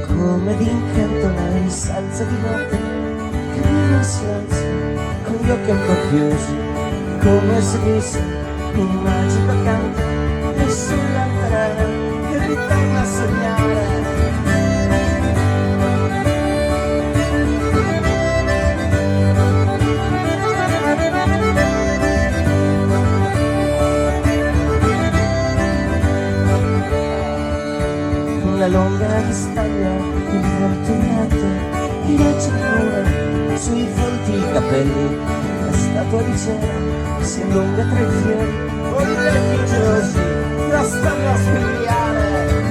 Come d'incanto lei s'alza di notte, cammina in silenzio, con gli occhi un po' chiusi, come se visse un magico canto, e sulla terra che ritorna a sognare. La longa vistaglia infortunata viaggia ancora sui folti capelli, la statua di cera si allunga tra i fiori, con gli occhi gelosi la stanno a spigliare.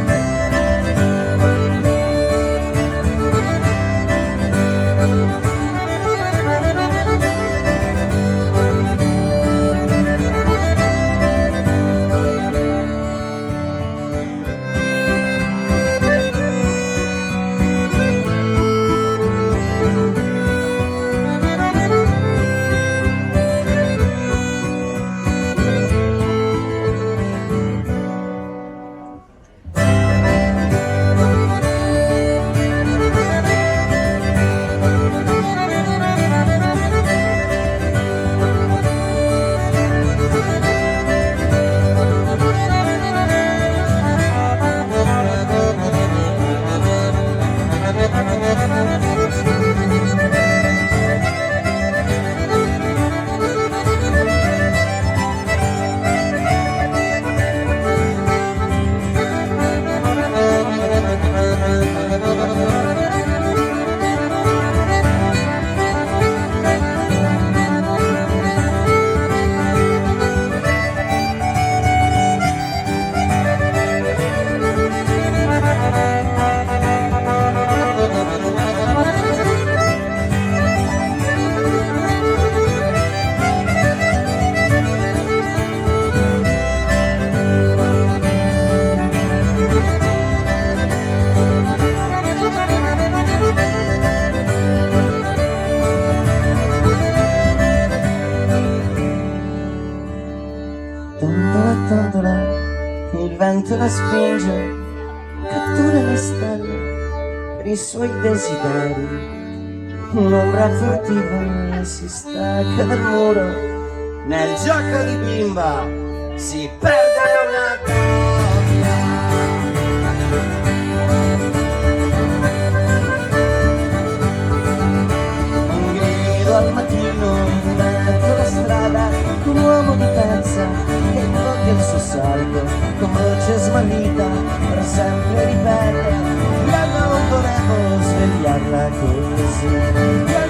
Tontola, il vento la spinge, cattura le stelle per i suoi desideri. Un'ombra furtiva si stacca dal muro, nel gioco di bimba si perde una coppia. Un grido al mattino in mezzo alla strada, un uomo di pezza che invoca il suo salto, con voce smarrita per sempre ripete: io non volevo svegliarla così.